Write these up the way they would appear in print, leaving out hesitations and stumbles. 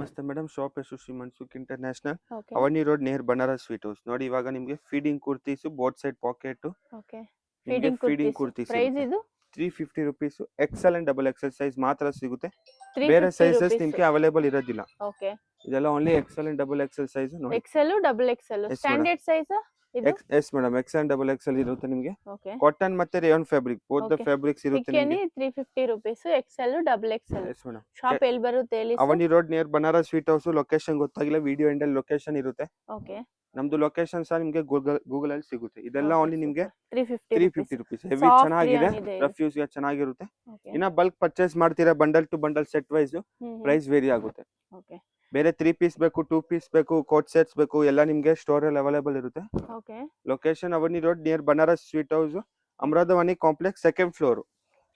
ನಮಸ್ತೆ madam, shop ಹೆಸರು Shri Mansukh international, okay Avani road near Banaras sweet house. ನೋಡಿ, ಇವಾಗ ನಿಮಗೆ feeding kurtis, both side pocket, okay ನಿಮಗೆ feeding feeding kurtis kurtis price ಇರುತ್ತೆ. ಇದು 350 rupees. XL and double XL size ಮಾತ್ರ ಸಿಗುತ್ತೆ. ಬೇರೆ 350 ಸೈಜಸ್ rupees. ನಿಮಗೆ ಅವೈಲೇಬಲ್ ಇರೋದಿಲ್ಲ. ಓಕೆ ಇದೆಲ್ಲ only XL and double XL size. ನೋಡಿ, XL double XL yes madam, standard size ಇದು. Yes madam, XL and double Excel ಇರುತ್ತೆ ನಿಮಗೆ. ಓಕೆ ಕಾಟನ್ ಮತ್ತೆ rayon fabric, both the okay fabrics ಇರುತ್ತೆ ಪಿಕೆನಿ ನಿಮಗೆ. 350 rupees XL double XL. Yes madam, shop ಎಲ್ಲಿ ಬರುತ್ತೆ ಹೇಳಿ sir? Avani road near Banaras sweet house. Location ಗೊತ್ತಾಗಿಲ್ಲ, ವಿಡಿಯೋ ಎಂಡ್ ಅಲ್ಲಿ ಲೊಕೇಶನ್ ಇರುತ್ತೆ. ಓಕೆ ನಮ್ದು ಲೊಕೇಶನ್ ಸಹ ನಿಮಗೆ ಗೂಗಲ್ ಅಲ್ಲಿ ಸಿಗುತ್ತೆ. ಇದೆಲ್ಲ ಓನ್ಲಿ ನಿಮಗೆ 350 rupees. ಹೆವಿ ಸಾಫ್ಟ್ ಚೆನ್ನಾಗಿದೆ, ರಿಯಾನ್ ಇದೆ. ರಫ್ ಯೂಸ್ ಗೆ ಚೆನ್ನಾಗಿರುತ್ತೆ. ಓಕೆ ಇನ್ನ ಬಲ್ಕ್ ಪರ್ಚೇಸ್ ಮಾಡ್ತೀರಾ, bundle to bundle set wise price vary ಆಗುತ್ತೆ. ಓಕೆ ಬೇರೆ 3 ಪೀಸ್ ಬೇಕು, 2 ಪೀಸ್ ಬೇಕು, ಕೋಟ್ ಸೆಟ್ಸ್ ಬೇಕು, ಎಲ್ಲ ನಿಮಗೆ ಸ್ಟೋರ್ ಅಲ್ಲಿ ಅವೈಲೇಬಲ್ ಇರುತ್ತೆ. Okay location Avani road near Banaras sweet house, Amritavani complex, second floor.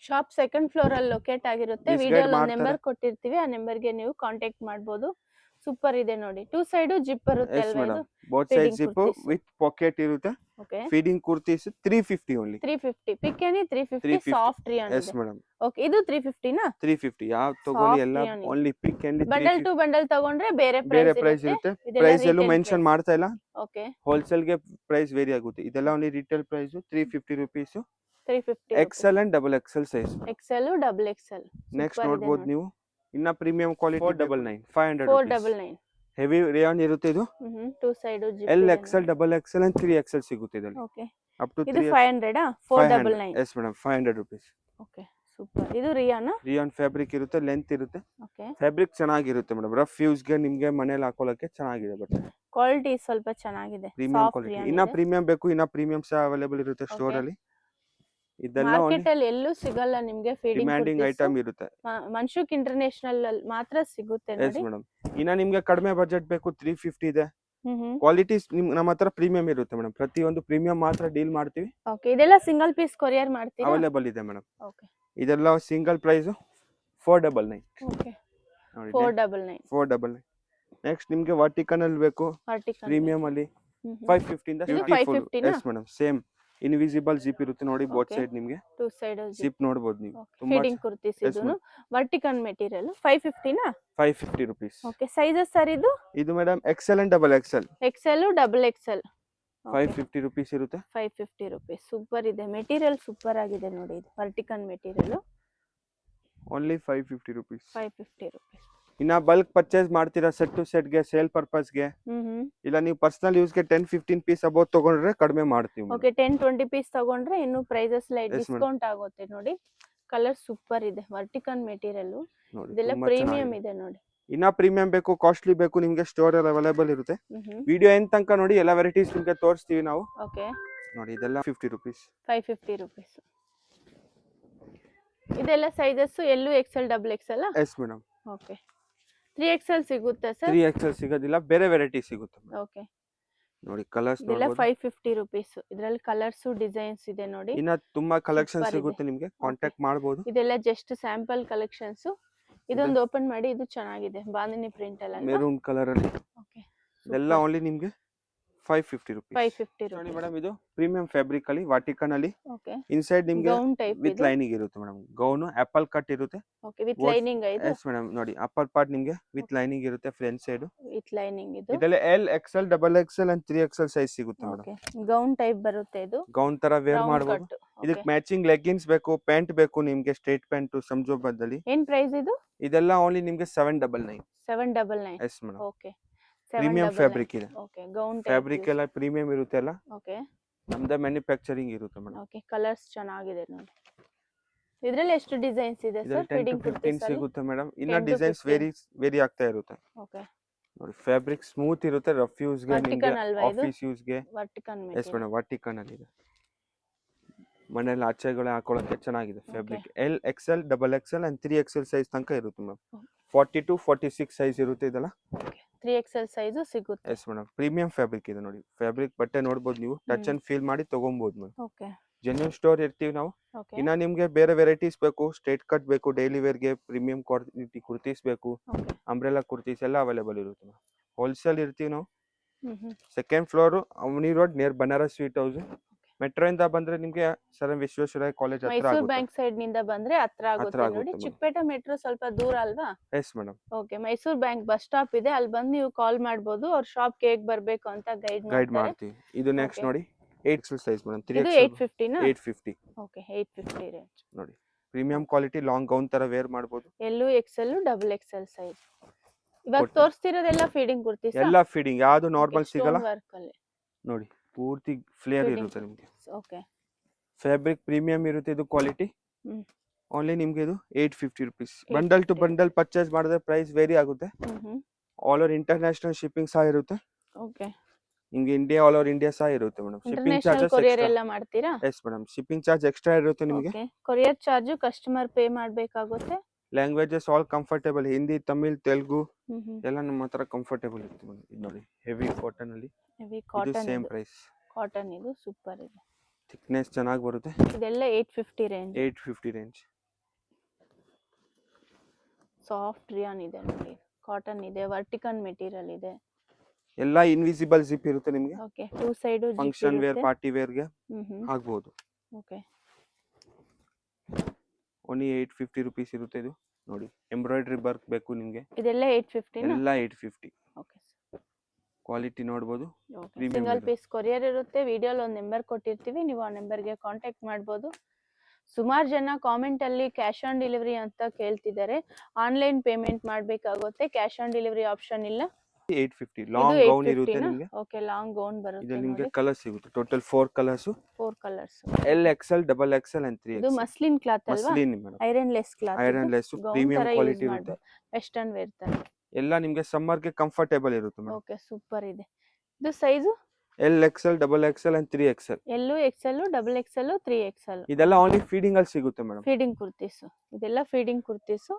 Shop second floor ಅಲ್ಲಿ ಲೊಕೇಟ್ ಆಗಿರುತ್ತೆ. Misguide ವಿಡಿಯೋ ಒಂದು ಮಾಡ್ತಾರೆ. ನಂಬರ್ ಕೊಟ್ಟಿರ್ತೀವಿ, ಆ ನಂಬರ್ಗೆ ನೀವು ಕಾಂಟ್ಯಾಕ್ಟ್ ಮಾಡಬಹುದು. ಸೂಪರ್ ಇದೆ ನೋಡಿ, ಟೂ ಸೈಡ್ ಜಿಪ್ ಬರುತ್ತೆ ಎಸ್ ಅಲ್ವಾ ಇದು? Madam, both side Feeding zip kurtis. With pocket ಇರುತ್ತೆ. Okay feeding kurtis 350 only. 350 ಪಿಕೆನಿ 350 350. ಸಾಫ್ಟ್ ರಿಯಾನ್ ಎಸ್ ಇದೆ. ಮೇಡಮ್, ಓಕೆ ಇದು 350 ನಾ? 350. ಯಾವ ತಗೊಳ್ಳಿ, Soft ಎಲ್ಲ rayon ಇದೆ. Only pick and bundle to bundle ತಗೊಂಡ್ರೆ ಬೇರೆ ಬೇರೆ ಪ್ರೈಸ್ ಪ್ರೈಸ್ ಇರುತ್ತೆ. ಇರುತ್ತೆ. ಇದೆಲ್ಲ ಪ್ರೈಸ್ ಎಲ್ಲೂ retail ಮೆನ್ಷನ್ price. ಮಾಡ್ತಾ ಇಲ್ಲ. ಓಕೆ ಹೋಲ್ಸೇಲ್ ಗೆ ಪ್ರೈಸ್ ವೇರಿ ಆಗುತ್ತೆ. ಇದೆಲ್ಲ only retail price 350 rupees. 350 XL and double XL size. XL double XL. Next ನೋಡಬಹುದು ನೀವು. ಇನ್ನ premium quality 499 500 rupees. 499. Heavy rayon ಇರುತ್ತೆ ಇದು. Two side zip L XL double XL and 3 XL ಸಿಗುತ್ತೆ ಇದರಲ್ಲಿ. ಓಕೆ ಅಪ್ ಟು ಇದು 3 500 499. Yes madam, 500 rupees. Okay super. ಇದು ರಿಯಾನಾ? ರಿಯಾನ್ ಫ್ಯಾಬ್ರಿಕ್ ಇರುತ್ತೆ, ಲೆಂತ್ ಇರುತ್ತೆ. ಓಕೆ ಫ್ಯಾಬ್ರಿಕ್ ಚೆನ್ನಾಗಿರುತ್ತೆ ಮೇಡಮ್, ರಫ್ ಯೂಸ್ ಗೆ ನಿಮ್ಗೆ ಮನೇಲಿ ಹಾಕೊಳ್ಳಕ್ಕೆ ಚೆನ್ನಾಗಿದೆ. ಬಟ್ ಕ್ವಾಲಿಟಿ ಸ್ವಲ್ಪ ಚೆನ್ನಾಗಿದೆ, ಪ್ರೀಮಿಯಂ ಸಾಫ್ಟ್ ಕ್ವಾಲಿಟಿ. ರಿಯಾನ್ ಇನ್ನ ಇದೆ. ಪ್ರೀಮಿಯಂ ಬೇಕು, ಇನ್ನ ಪ್ರೀಮಿಯಂ ಸಹ ಅವೈಲೇಬಲ್ ಇರುತ್ತೆ ಸ್ಟೋರ್ Okay. ಅಲ್ಲಿ. ಇದೆಲ್ಲ ಮಾರ್ಕೆಟ್ ಅಲ್ಲಿ ಎಲ್ಲೂ ಸಿಗಲ್ಲ ನಿಮ್ಗೆ ಫೀಡಿಂಗ್ ಡಿಮ್ಯಾಂಡಿಂಗ್ ಐಟಮ್ ಇರುತ್ತೆ. ಮನ್ಸುಖ್ ಇಂಟರ್ನ್ಯಾಷನಲ್ ಅಲ್ಲಿ ಮಾತ್ರ ಸಿಗುತ್ತೆ ಎಸ್ ನೋಡಿ. ಮೇಡಮ್, ಇನ್ನ ನಿಮ್ಗೆ ಕಡಿಮೆ ಬಜೆಟ್ ಬೇಕು, 350 ಇದೆ. ಹ್ಮ್ ಕ್ವಾಲಿಟೀಸ್ ನಮ್ಮ ಹತ್ರ ಪ್ರೀಮಿಯಂ ಇರುತ್ತೆ ಮೇಡಮ್. ಪ್ರತಿಯೊಂದು ಪ್ರೀಮಿಯಂ ಮಾತ್ರ ಡೀಲ್ ಮಾಡ್ತೀವಿ. ಓಕೆ ಇದೆಲ್ಲ ಸಿಂಗಲ್ ಪೀಸ್ ಕೊರಿಯರ್ ಮಾಡ್ತೀರಾ? ಅವೈಲೇಬಲ್ ಇದೆ ಮೇಡಮ್. ಓಕೆ ಇದೆಲ್ಲ ಸಿಂಗಲ್ ಪ್ರೈಸ್ 499. ಓಕೆ ನೋಡಿ 499 499. ನೆಕ್ಸ್ಟ್ ನಿಮ್ಗೆ ವರ್ಟಿಕಲ್ ಅಲ್ಲಿ ಬೇಕು, ವರ್ಟಿಕಲ್ ಪ್ರೀಮಿಯಂ ಅಲ್ಲಿ 550 ಇಂದ ಇದು 50 550 ನಾ? Yes madam, same invisible zip ಇರುತ್ತೆ ನೋಡಿ. Both Okay. ಸೈಡ್ ನಿಮ್ಗೆ ಟೂ ಸೈಡ್ ಜಿಪ್ ನೋಡಬಹುದು ನೀವು. ತುಂಬಾ ಫೀಡಿಂಗ್ ಕುರ್ತೀಸ್ Yes, ಇದೂನು ವರ್ಟಿಕಲ್ ಮೆಟೀರಿಯಲ್ 550 ನಾ? 550 rupees. ಓಕೆ ಸೈಜಸ್ ಸರ್ ಇದು? ಇದು madam XL and double Excel Excel double Excel 550 rupees ಇರುತ್ತೆ. 550 rupees. ಸೂಪರ್ ಇದೆ ಮೆಟೀರಿಯಲ್, ಸೂಪರ್ ಆಗಿದೆ ನೋಡಿ. ಇದು vertical material only 550 rupees. 550 rupees. ಇನ್ನ ಬಲ್ಕ್ ಪರ್ಚೇಸ್ ಮಾಡ್ತೀರಾ, ಸೆಟ್ ಟು ಸೆಟ್ ಗೆ, ಸೇಲ್ ಪರ್ಪಸ್ ಗೆ, ಇಲ್ಲ ನೀವು ಪರ್ಸನಲ್ ಯೂಸ್ ಗೆ 10-15 ಪೀಸ್ ಅಬೌವ್ ತಗೊಂಡ್ರೆ ಕಡಿಮೆ ಮಾಡ್ತೀವಿ. ಓಕೆ 10-20 ಪೀಸ್ ತಗೊಂಡ್ರೆ ಇನ್ನು prices light Yes, madam. Discount ಆಗುತ್ತೆ ನೋಡಿ. ಕಲರ್ ಸೂಪರ್ ಇದೆ, ವರ್ಟಿಕಲ್ ಮೆಟೀರಿಯಲ್ ನೋಡಿ, ಇದೆಲ್ಲ ತುಂಬಾ ಪ್ರೀಮಿಯಂ ಚೆನ್ನಾಗಿದೆ. ಇದೆ ನೋಡಿ. ಇನ್ನ ಪ್ರೀಮಿಯಂ ಬೇಕು, ಕಾಸ್ಟ್ಲಿ ಬೇಕು, ನಿಮ್ಗೆ ಸ್ಟೋರ್ ಅಲ್ಲಿ ಅವೈಲೇಬಲ್ ಇರುತ್ತೆ. ವಿಡಿಯೋ ಎಂಡ್ ತನಕ ನೋಡಿ, ಎಲ್ಲ ವೆರೈಟೀಸ್ ನಿಮ್ಗೆ ತೋರಿಸ್ತೀವಿ ನಾವು. ಓಕೆ ನೋಡಿ, ಇದೆಲ್ಲ 50 rupees. 550 rupees. ಇದೆಲ್ಲ ಸೈಜಸ್ ಎಲ್ಲೂ Excel double XL? Yes madam. Okay 3XL ಸಿಗುತ್ತೆ ಸರ್? 3XL ಸಿಗೋದಿಲ್ಲ, ಬೇರೆ ವೆರೈಟಿ ಸಿಗುತ್ತೆ ಮೇಡಮ್. ಓಕೆ ನೋಡಿ ಕಲರ್ಸ್ ಇದೆಲ್ಲ ನೋಡಬಹುದು. 550 rupees. ಇದರಲ್ಲಿ ಕಲರ್ಸ್ ಡಿಸೈನ್ಸ್ ಇದೆ ನೋಡಿ. ಇನ್ನ ತುಂಬಾ ಕಲೆಕ್ಷನ್ Super ಇದೆ. ಸಿಗುತ್ತೆ ನಿಮ್ಗೆ, ಕಾಂಟ್ಯಾಕ್ಟ್ ಮಾಡಬಹುದು. ಇದೆಲ್ಲ ಜಸ್ಟ್ ಸ್ಯಾಂಪಲ್ ಕಲೆಕ್ಷನ್ಸ್. ಇದೊಂದು ಓಪನ್ ಮಾಡಿ, ಇದು ಚೆನ್ನಾಗಿದೆ, ಬಾಂದಿನಿ ಪ್ರಿಂಟ್ ಅಲ್ಲ? ಮೆರೂನ್ ಕಲರ್ ಅಲ್ಲಿ. ಓಕೆ ಇದೆಲ್ಲ ಓನ್ಲಿ ನಿಮ್ಗೆ 550 rupees. 550 ನೋಡಿ rupees. ಮೇಡಮ್, ಇದು ಪ್ರೀಮಿಯಂ ಫ್ಯಾಬ್ರಿಕ್ ಅಲ್ಲಿ ವಾಟಿಕನ್ ಅಲ್ಲಿ. ಓಕೆ ಇನ್ಸೈಡ್ ನಿಮ್ಗೆ ಗೌನ್ ಟೈಪ್ ವಿತ್ ಇದು. ಲೈನಿಂಗ್ ಇರುತ್ತೆ ಮೇಡಮ್. ಗೌನ್ ಆಪಲ್ ಕಟ್ ಇರುತ್ತೆ. ಓಕೆ ವಿತ್ What- ಲೈನಿಂಗ್ ಇದು? Yes madam. ನೋಡಿ ಅಪ್ಪರ್ ಪಾರ್ಟ್ ನಿಮ್ಗೆ ವಿತ್ ಲೈನಿಂಗ್ ಇರುತ್ತೆ, ಫ್ರಂಟ್ ಸೈಡ್. ವಿತ್ ಲೈನಿಂಗ್ ಇದು. ಇದೆಲ್ಲ L XL double XL and 3XL size ಸಿಗುತ್ತೆ ಮೇಡಮ್. ಓಕೆ ಗೌನ್ ಟೈಪ್ ಬರುತ್ತೆ ಇದು. ಗೌನ್ ತರ ವೇರ್ ರೌಂಡ್ ಮಾಡಬಹುದು. ಕಟ್. ಇದಕ್ಕೆ ಮ್ಯಾಚಿಂಗ್ ಲೆಗ್ಗಿನ್ಸ್ ಬೇಕು, ಪ್ಯಾಂಟ್ ಬೇಕು ನಿಮ್ಗೆ, ಸ್ಟ್ರೈಟ್ ಪ್ಯಾಂಟ್ ಸಂಜೋ ಬದಲಿ. ಏನ್ ಪ್ರೈಸ್ ಇದು? ಇದೆಲ್ಲ ಓನ್ಲಿ ನಿಮ್ಗೆ 799. 799. Yes madam. Okay premium fabric ಇದೆ. ಓಕೆ ಗೌನ್ ಫ್ಯಾಬ್ರಿಕ್ ಎಲ್ಲ ಪ್ರೀಮಿಯಂ ಇರುತ್ತೆ ಅಲ್ಲ, ಓಕೆ ನಮ್ದೇ ಮ್ಯಾನುಫ್ಯಾಕ್ಚರಿಂಗ್ ಇರುತ್ತೆ ಮೇಡಮ್. ಓಕೆ ಕಲರ್ಸ್ ಚೆನ್ನಾಗಿದೆ ನೋಡಿ. ಇದ್ರಲ್ಲಿ ಎಷ್ಟು ಡಿಸೈನ್ಸ್ ಇದೆ ಸರ್? ಇದರಲ್ಲಿ 10 to ಫೀಡಿಂಗ್ 15 ಕುರ್ತೀಸ್ ಅಲ್ಲಿ? ಸಿಗುತ್ತೆ ಮೇಡಮ್. ಇನ್ನ 10 to ಡಿಸೈನ್ಸ್ 15. ವೇರಿ ಆಗ್ತಾ ಇರುತ್ತೆ. ಓಕೆ ನೋಡಿ ಫ್ಯಾಬ್ರಿಕ್ ಸ್ಮೂತ್ ಇರುತ್ತೆ, ರಫ್ ಯೂಸ್ ಗೆ, ನಿಮ್ಗೆ ವರ್ಟಿಕಲ್ ಅಲ್ವಾ ಇದು? ಆಫೀಸ್ ಯೂಸ್ ಗೆ. Vertical yes material. Madam, vertical ಅಲ್ಲಿ ಇದೆ. ಮನೆಯಲ್ಲಿ ಆಚೆಗಳೇ ಹಾಕೊಳ್ಳೋಕೆ ಚೆನ್ನಾಗಿದೆ fabric. L XL double XL and 3XL size ತನಕ ಇರುತ್ತೆ ಮೇಡಮ್. 40 to 46 ಸೈಜ್ ಇರುತ್ತೆ ಇದೆಲ್ಲ. ಓಕೆ 3XL ಸೈಜ್ ಸಿಗುತ್ತೆ. ಎಸ್ ಮೇಡಮ್, ಪ್ರೀಮಿಯಂ ಫ್ಯಾಬ್ರಿಕ್ ಇದೆ ನೋಡಿ. ಫ್ಯಾಬ್ರಿಕ್ ಬಟ್ಟೆ ನೋಡಬಹುದು ನೀವು, ಟಚ್ ಅಂಡ್ ಫೀಲ್ ಮಾಡಿ ತಗೊಬಹುದು ಮೇಡಮ್. ಓಕೆ ಜೆನ್ಯೂನ್ ಸ್ಟೋರ್ ಇರ್ತೀವಿ ನಾವು. ಓಕೆ ಇನ್ನ ನಿಮ್ಗೆ ಬೇರೆ ವೆರೈಟೀಸ್ ಬೇಕು, ಸ್ಟ್ರೇಟ್ ಕಟ್ ಬೇಕು, ಡೈಲಿ ವೇರ್ ಗೆ ಪ್ರೀಮಿಯಂ ಕ್ವಾಲಿಟಿ ಕುರ್ತೀಸ್ ಬೇಕು, ಓಕೆ ಅಂಬ್ರೆಲಾ ಕುರ್ತೀಸ್ ಎಲ್ಲ ಅವೈಲೇಬಲ್ ಇರುತ್ತೆ. ಹೋಲ್ಸೇಲ್ ಇರ್ತೀವಿ ನಾವು. Hmm second floor Avani road near Banaras sweet house. Metro ಇಂದ ಬಂದ್ರೆ ನಿಮ್ಗೆ ಸರ್ ವಿಶ್ವೇಶ್ವರಯ್ಯ ಕಾಲೇಜ್ ಹತ್ರ ಮೈಸೂರು ಆಗುತ್ತೆ. ಬ್ಯಾಂಕ್ ಸೈಡ್ ನಿಂದ ಬಂದ್ರೆ ಹತ್ರ ಆಗುತ್ತೆ ಆಗುತ್ತೆ ನೋಡಿ. madam. ಚಿಕ್ಕಪೇಟೆ ಮೆಟ್ರೋ ಸ್ವಲ್ಪ ದೂರ ಅಲ್ವಾ? Yes madam. Okay, Mysuru bank bus stop ಇದೆ, ಅಲ್ಲಿ ಬಂದು ನೀವು ಕಾಲ್ ಮಾಡ್ಬೋದು. ಅವ್ರ ಶಾಪ್ ಹೇಗ್ ಬರ್ಬೇಕು ಅಂತ ಗೈಡ್ ಗೈಡ್ ಮಾಡ್ತಾರೆ. ಮಾಡ್ತೀವಿ. ಇದು ನೆಕ್ಸ್ಟ್ Okay. ನೋಡಿ 8XL ಸೈಜ್ ಮೇಡಮ್. ಇದು 3XL 850 ನಾ? 850 ಓಕೆ, 850 ರೇಂಜ್. ನೋಡಿ. ಪ್ರೀಮಿಯಂ ಕ್ವಾಲಿಟಿ ಲಾಂಗ್ ಗೌನ್ ತರ ವೇರ್ ಮಾಡಬಹುದು. ಎಲ್ಲೂ ಎಕ್ಸೆಲ್ ಡಬಲ್ ಎಕ್ಸೆಲ್ ಸೈಜ್. ಇವಾಗ ಕೊಟ್ಟು. ತೋರಿಸ್ತಿರೋದೆಲ್ಲ ಫೀಡಿಂಗ್ ಕುರ್ತೀಸ್. ಎಲ್ಲ ಫೀಡಿಂಗ್, ಯಾವುದು ನಾರ್ಮಲ್ ಸಿಗಲ್ಲ ವರ್ಕ್ ಅಲ್ಲಿ ನೋಡಿ. ಪೂರ್ತಿ ಫ್ಲೇರ್ Feeding. ಇರುತ್ತೆ ನಿಮಗೆ. ಓಕೆ. ಫ್ಯಾಬ್ರಿಕ್ ಪ್ರೀಮಿಯಂ ಇರುತ್ತೆ ಇದು ಕ್ವಾಲಿಟಿ. ಹ್ಮ್. ಓನ್ಲಿ ನಿಮ್ಗೆ ಇದು 850 rupees. Bundle to bundle purchase ಮಾಡಿದ್ರೆ ಪ್ರೈಸ್ ವೇರಿ ಆಗುತ್ತೆ. ಆಲ್ ಓವರ್ ಇಂಟರ್ನ್ಯಾಷನಲ್ ಶಿಪ್ಪಿಂಗ್ ಸಹ ಇರುತ್ತೆ. ಓಕೆ. ನಿಮ್ಗೆ ಇಂಡಿಯಾ ಆಲ್ ಓವರ್ ಇಂಡಿಯಾ ಸಹ ಇರುತ್ತೆ madam. Shipping international charges courier extra. ಎಲ್ಲ ಮಾಡ್ತೀರಾ? Yes madam, shipping charge extra ಇರುತ್ತೆ ನಿಮಗೆ. Okay, courier charge customer pay ಮಾಡಬೇಕಾಗುತ್ತೆ. Languages all comfortable, Hindi, Tamil, Telugu hmm. ಎಲ್ಲ ನಮ್ಮ ಹತ್ರ ಕಂಫರ್ಟೇಬಲ್ ಇರುತ್ತೆ ಮೇಡಮ್. ಇದು ನೋಡಿ ಹೆವಿ ಕಾಟನ್ ಅಲ್ಲಿ. ಹೆವಿ ಇದು ಕಾಟನ್, ಸೇಮ್ ಪ್ರೈಸ್. ಕಾಟನ್ ಇದು ಸೂಪರ್ ಇದೆ. ಥಿಕ್ನೆಸ್ ಚೆನ್ನಾಗಿ ಬರುತ್ತೆ. ಇದೆಲ್ಲ 850 ರೇಂಜ್. 850 ರೇಂಜ್. ಸಾಫ್ಟ್ ರಿಯಾನ್ ಇದೆ ನೋಡಿ, ಕಾಟನ್ ಇದೆ, ವರ್ಟಿಕನ್ ಮೆಟೀರಿಯಲ್ ಇದೆ. ಎಲ್ಲ ಇನ್ವಿಸಿಬಲ್ ಜಿಪ್ ಇರುತ್ತೆ ನಿಮಗೆ. Okay, two side function wear, party wear ಗೆ ಹ್ಮ್. ಆಗ್ಬಹುದು. ಓಕೆ. ಓನ್ಲಿ 850 ರುಪೀಸ್ ಇರುತ್ತೆ ಇದು ನೋಡಿ. ಎಂಬ್ರಾಯ್ಡ್ರಿ ವರ್ಕ್ ಬೇಕು ನಿಮಗೆ, ಇದೆಲ್ಲ 850 ನಾ? ಎಲ್ಲ 850. ಓಕೆ. ಕ್ವಾಲಿಟಿ ನೋಡಬಹುದು. ಓಕೆ, ಸಿಂಗಲ್ ಪೀಸ್ ಕೊರಿಯರ್ ಇರುತ್ತೆ. ವಿಡಿಯೋಲಿ ಒಂದು ನಂಬರ್ ಕೊಟ್ಟಿರ್ತೀವಿ, ನೀವು ಆ ನಂಬರ್ಗೆ ಕಾಂಟ್ಯಾಕ್ಟ್ ಮಾಡ್ಬೋದು. ಸುಮಾರು ಜನ ಕಾಮೆಂಟ್ ಅಲ್ಲಿ ಕ್ಯಾಶ್ ಆನ್ ಡೆಲಿವರಿ ಅಂತ ಕೇಳ್ತಿದ್ದಾರೆ. ಆನ್ಲೈನ್ ಪೇಮೆಂಟ್ ಮಾಡಬೇಕಾಗುತ್ತೆ, ಕ್ಯಾಶ್ ಆನ್ ಡೆಲಿವರಿ ಆಪ್ಷನ್ ಇಲ್ಲ. 850 ಲಾಂಗ್ ಗೌನ್ ಇರುತ್ತೆ ನಿಮಗೆ. ಓಕೆ, ಲಾಂಗ್ ಗೌನ್ ಬರುತ್ತೆ. ಇದರಲ್ಲಿ ನಿಮಗೆ ನೋಡಿ, ಕಲರ್ ಸಿಗುತ್ತೆ. Total 4 colours. 4 colours. LXL, XXL and 3XL. ಇದು ಮಸ್ಲಿನ್ ಕ್ಲಾತ್ ಅಲ್ವಾ? Muslin madam. Iron less cloth. Iron less premium quality ಇರುತ್ತೆ. ವೆಸ್ಟರ್ನ್ ವೇರ್ ತರ. ಎಲ್ಲ ನಿಮಗೆ ಸಮ್ಮರ್ ಗೆ ಕಂಫರ್ಟೇಬಲ್ ಇರುತ್ತೆ ಮೇಡಮ್. ಓಕೆ, ಸೂಪರ್ ಇದೆ. ಇದು size LXL, XXL and 3XL. ಎಲ್ಲೂ ಎಕ್ಸೆಲ್, ಡಬಲ್ ಎಕ್ಸೆಲ್, 3XL. ಇದೆಲ್ಲ ಓನ್ಲಿ ಫೀಡಿಂಗ್ ಅಲ್ಲಿ ಸಿಗುತ್ತೆ ಮೇಡಮ್. ಫೀಡಿಂಗ್ ಕುರ್ತೀಸ್. ಇದೆಲ್ಲ ಫೀಡಿಂಗ್ ಕುರ್ತೀಸ್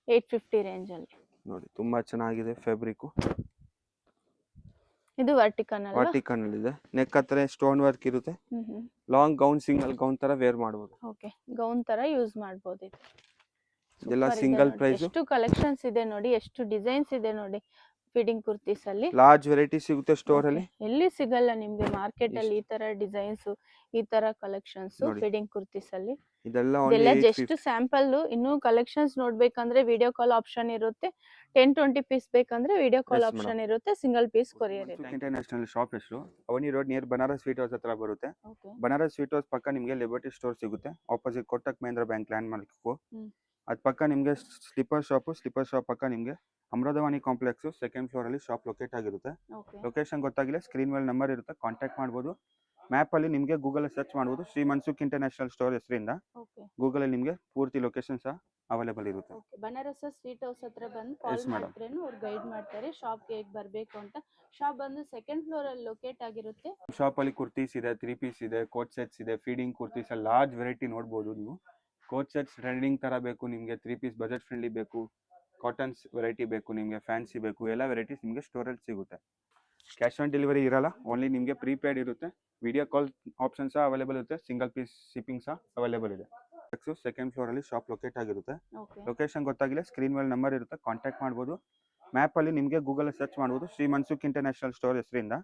850 ರೇಂಜ್ ಅಲ್ಲಿ. ನೋಡಿ ತುಂಬಾ ಚೆನ್ನಾಗಿದೆ ಫ್ಯಾಬ್ರಿಕ್. ಇದು ವರ್ಟಿಕನ್ ಅಲ್ವಾ? ವರ್ಟಿಕನ್ ಅಲ್ಲಿ ಇದೆ. ನೆಕ್ ಹತ್ರ ಸ್ಟೋನ್ ವರ್ಕ್ ಇರುತ್ತೆ. ಹ್ಮ್. ಲಾಂಗ್ ಗೌನ್, ಸಿಂಗಲ್ ಗೌನ್ ತರ ವೇರ್ ಮಾಡಬಹುದು. ಓಕೆ, ಗೌನ್ ತರ ಯೂಸ್ ಮಾಡಬಹುದು ಇದು. ಇದೆಲ್ಲ Super ಇದೆ ಸಿಂಗಲ್ ನೋಡಿ. ಪ್ರೈಸ್. ಎಷ್ಟು ಕಲೆಕ್ಷನ್ಸ್ ಇದೆ ನೋಡಿ, ಎಷ್ಟು ಡಿಸೈನ್ಸ್ ಇದೆ ನೋಡಿ ಫೀಡಿಂಗ್ ಕುರ್ತೀಸ್ ಅಲ್ಲಿ. ಲಾರ್ಜ್ ವೆರೈಟಿ ಸಿಗುತ್ತೆ ಸ್ಟೋರ್ ಅಲ್ಲಿ. Okay. ಎಲ್ಲಿ ಸಿಗಲ್ಲ ನಿಮ್ಗೆ ಮಾರ್ಕೆಟ್ ಅಲ್ಲಿ ಈ ತರ ಡಿಸೈನ್ಸ್, ಈ ತರ ಕಲೆಕ್ಷನ್ಸ್ ನೋಡಿ. ಫೀಡಿಂಗ್ ಕುರ್ತೀಸ್ ಅಲ್ಲಿ. ಇದೆಲ್ಲ ಇದೆಲ್ಲ ಓನ್ಲಿ ಜಸ್ಟ್ ಸ್ಯಾಂಪಲ್. ಇನ್ನು ಕಲೆಕ್ಷನ್ಸ್ ನೋಡ್ಬೇಕಂದ್ರೆ ವಿಡಿಯೋ ಕಾಲ್ ಆಪ್ಷನ್ ಇರುತ್ತೆ. 10-20 ಪೀಸ್ ಬೇಕಂದ್ರೆ ವಿಡಿಯೋ ಕಾಲ್ Yes, ಆಪ್ಷನ್ ಇರುತ್ತೆ. ಸಿಂಗಲ್ ಪೀಸ್ ಕೊರಿಯರ್ ಇರುತ್ತೆ. ಇಂಟರ್ನ್ಯಾಷನಲ್ ಶಾಪ್ ಹೆಸರು Avani road near Banaras sweet house ಹತ್ರ ಬರುತ್ತೆ. ಓಕೆ. ಬನಾರಸ್ ಸ್ವೀಟ್ ಹೌಸ್ ಪಕ್ಕ ನಿಮಗೆ ಲಿಬರ್ಟಿ ಸ್ಟೋರ್ ಸಿಗುತ್ತೆ. Opposite Kotak Mahindra bank landmark. Hmm. ಅದ್ ಪಕ್ಕ ನಿಮಗೆ ಸ್ಲಿಪ್ಪರ್ ಶಾಪ್ ಪಕ್ಕ ನಿಮಗೆ ಅಮೃತವಾಣಿ ಕಾಂಪ್ಲೆಕ್ಸ್ ಸೆಕೆಂಡ್ ಫ್ಲೋರ್ ಅಲ್ಲಿ ಶಾಪ್ ಲೊಕೇಟ್ ಆಗಿರುತ್ತೆ. ಓಕೆ. ಲೊಕೇಶನ್ ಗೊತ್ತಾಗಿಲ್ಲ, ಸ್ಕ್ರೀನ್ ಮೇಲೆ ನಂಬರ್ ಇರುತ್ತೆ, ಕಾಂಟ್ಯಾಕ್ಟ್ ಮಾಡಬಹುದು. ಮ್ಯಾಪ್ ಅಲ್ಲಿ ನಿಮಗೆ ಗೂಗಲ್ ಸರ್ಚ್ ಮಾಡಬಹುದು. ಶ್ರೀ ಮನ್ಸುಖ್ ಇಂಟರ್ನ್ಯಾಷನಲ್ ಸ್ಟೋರ್ ಹೆಸರಿಂದ ಓಕೆ. ಗೂಗಲ್ ಅಲ್ಲಿ ನಿಮಗೆ ಪೂರ್ತಿ ಲೊಕೇಶನ್ ಸಹ ಅವೈಲೇಬಲ್ ಇರುತ್ತೆ. ಓಕೆ, ಬನಾರಸ್ ಸ್ವೀಟ್ ಹೌಸ್ ಹತ್ರ ಬಂದು ಕಾಲ್ Yes, madam. ಮಾಡಿದ್ರೇನು ಅವ್ರು ಗೈಡ್ ಮಾಡ್ತಾರೆ ಶಾಪ್ಗೆ ಹೇಗೆ ಬರಬೇಕು ಅಂತ. ಶಾಪ್ ಬಂದು ಸೆಕೆಂಡ್ ಫ್ಲೋರ್ ಅಲ್ಲಿ ಲೊಕೇಟ್ ಆಗಿರುತ್ತೆ. ಶಾಪ್ ಅಲ್ಲಿ ಕುರ್ತೀಸ್ ಇದೆ, 3 ಪೀಸ್ ಇದೆ, ಕೋಟ್ ಸೆಟ್ಸ್ ಇದೆ, ಫೀಡಿಂಗ್ ಕುರ್ತೀಸ್ ಅಲ್ಲಿ ಲಾರ್ಜ್ ವೆರೈಟಿ ನೋಡಬಹುದು ನೀವು. ಕೋಟ್ ಸೆಟ್ಸ್ ಟ್ರೆಂಡಿಂಗ್ ತರ ಬೇಕು ನಿಮಗೆ, 3 ಪೀಸ್ ಬಜೆಟ್ ಫ್ರೆಂಡ್ಲಿ ಬೇಕು, ಕಾಟನ್ಸ್ ವೆರೈಟಿ ಬೇಕು ನಿಮಗೆ, ಫ್ಯಾನ್ಸಿ ಬೇಕು, ಎಲ್ಲ ವೆರೈಟೀಸ್ ನಿಮಗೆ ಸ್ಟೋರ್ ಅಲ್ಲಿ ಸಿಗುತ್ತೆ. ಕ್ಯಾಶ್ ಆನ್ ಡೆಲಿವರಿ ಇರಲ್ಲ, ಓನ್ಲಿ ನಿಮಗೆ ಪ್ರೀಪೇಡ್ ಇರುತ್ತೆ. ವಿಡಿಯೋ ಕಾಲ್ ಆಪ್ಷನ್ ಸಹ ಅವೈಲೇಬಲ್ ಇರುತ್ತೆ. ಸಿಂಗಲ್ ಪೀಸ್ ಶಿಪ್ಪಿಂಗ್ ಸಹ ಅವೈಲೇಬಲ್ ಇದೆ. ಸೆಕೆಂಡ್ ಫ್ಲೋರ್ ಅಲ್ಲಿ ಶಾಪ್ ಲೊಕೇಟ್ ಆಗಿರುತ್ತೆ. ಓಕೆ. ಲೊಕೇಶನ್ ಗೊತ್ತಾಗಿಲ್ಲ, ಸ್ಕ್ರೀನ್ ಮೇಲೆ ನಂಬರ್ ಇರುತ್ತೆ, ಕಾಂಟ್ಯಾಕ್ಟ್ ಮಾಡಬಹುದು. ಮ್ಯಾಪ್ ಅಲ್ಲಿ ನಿಮಗೆ ಗೂಗಲ್ ಸರ್ಚ್ ಮಾಡಬಹುದು ಶ್ರೀ ಮನ್ಸುಖ್ ಇಂಟರ್ನ್ಯಾಷನಲ್ ಸ್ಟೋರ್ ಹೆಸರಿಂದ.